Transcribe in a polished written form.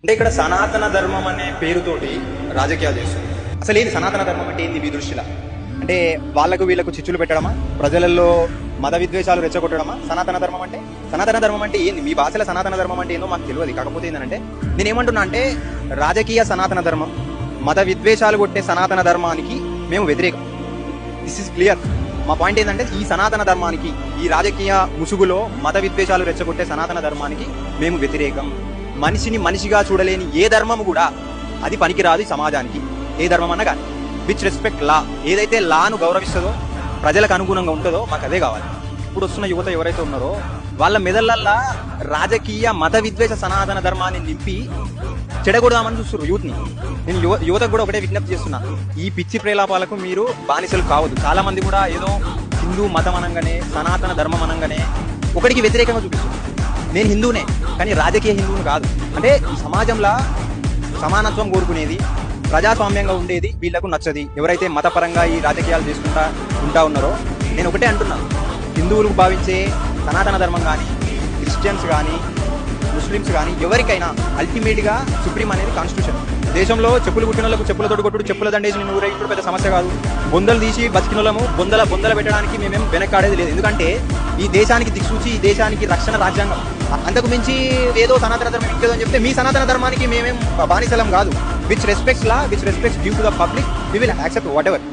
అంటే ఇక్కడ సనాతన ధర్మం అనే పేరుతోటి రాజకీయాలు చేస్తుంది. అసలు ఏంది సనాతన ధర్మం అంటే ఏంది మీ దృష్టిలో? అంటే వాళ్ళకు వీళ్ళకు చిచ్చులు పెట్టడమా, ప్రజలలో మత విద్వేషాలు రెచ్చగొట్టడమా సనాతన ధర్మం అంటే? సనాతన ధర్మం అంటే ఏంది? మీ భాషలో సనాతన ధర్మం అంటే ఏందో మాకు తెలియదు. కాకపోతే ఏంటంటే నేనేమంటున్నా అంటే రాజకీయ సనాతన ధర్మం, మత విద్వేషాలు కొట్టే సనాతన ధర్మానికి మేము వ్యతిరేకం. This is clear. మా పాయింట్ ఏంటంటే ఈ సనాతన ధర్మానికి, ఈ రాజకీయ ముసుగులో మత విద్వేషాలు రెచ్చగొట్టే సనాతన ధర్మానికి మేము వ్యతిరేకం. మనిషిని మనిషిగా చూడలేని ఏ ధర్మం కూడా అది పనికిరాదు ఈ సమాజానికి. ఏ ధర్మం అన్నా కానీ విచ్ రెస్పెక్ట్ లా, ఏదైతే లాను గౌరవిస్తుందో, ప్రజలకు అనుగుణంగా ఉంటుందో మాకు అదే కావాలి. ఇప్పుడు వస్తున్న యువత ఎవరైతే ఉన్నారో వాళ్ళ మెదళ్ళల్లా రాజకీయ మత విద్వేష సనాతన ధర్మాన్ని నింపి చెడగొడదామని చూస్తున్నారు యూత్ని. నేను యువతకు కూడా ఒకటే విజ్ఞప్తి చేస్తున్నా, ఈ పిచ్చి ప్రేలాపాలకు మీరు బానిసలు కావద్దు. చాలా మంది కూడా ఏదో హిందూ మతం అనగానే, సనాతన ధర్మం అనగానే ఒకటికి వ్యతిరేకంగా చూపిస్తుంది. నేను హిందూనే, కానీ రాజకీయ హిందువుని కాదు. అంటే ఈ సమాజంలో సమానత్వం కోరుకునేది, ప్రజాస్వామ్యంగా ఉండేది వీళ్లకు నచ్చది. ఎవరైతే మతపరంగా ఈ రాజకీయాలు చేసుకుంటా ఉన్నారో, నేను ఒకటే అంటున్నా, హిందువులు భావించే సనాతన ధర్మం కానీ, క్రిస్టియన్స్ కానీ, ముస్లిమ్స్ కానీ ఎవరికైనా అల్టిమేట్గా సుప్రీం అనేది కాన్స్టిట్యూషన్. దేశంలో చెప్పులు కుట్టిన వాళ్ళకు చెప్పులతోటి కొట్టుడు, చెప్పుల దండేసి నేను ఊరేగించడం పెద్ద సమస్య కాదు. బొందలు తీసి బతికిన వాళ్ళము బొందల పెట్టడానికి మేమేం వెనకాడేది లేదు. ఎందుకంటే ఈ దేశానికి దిక్సూచి, ఈ దేశానికి రక్షణ రాజ్యాంగం. అంతకు మించి ఏదో సనాతన ధర్మం ఇంకేదో అని చెప్తే మీ సనాతన ధర్మానికి మేమేం బానిసలం కాదు. Which respects law, which respects due to the public, we will accept what ever.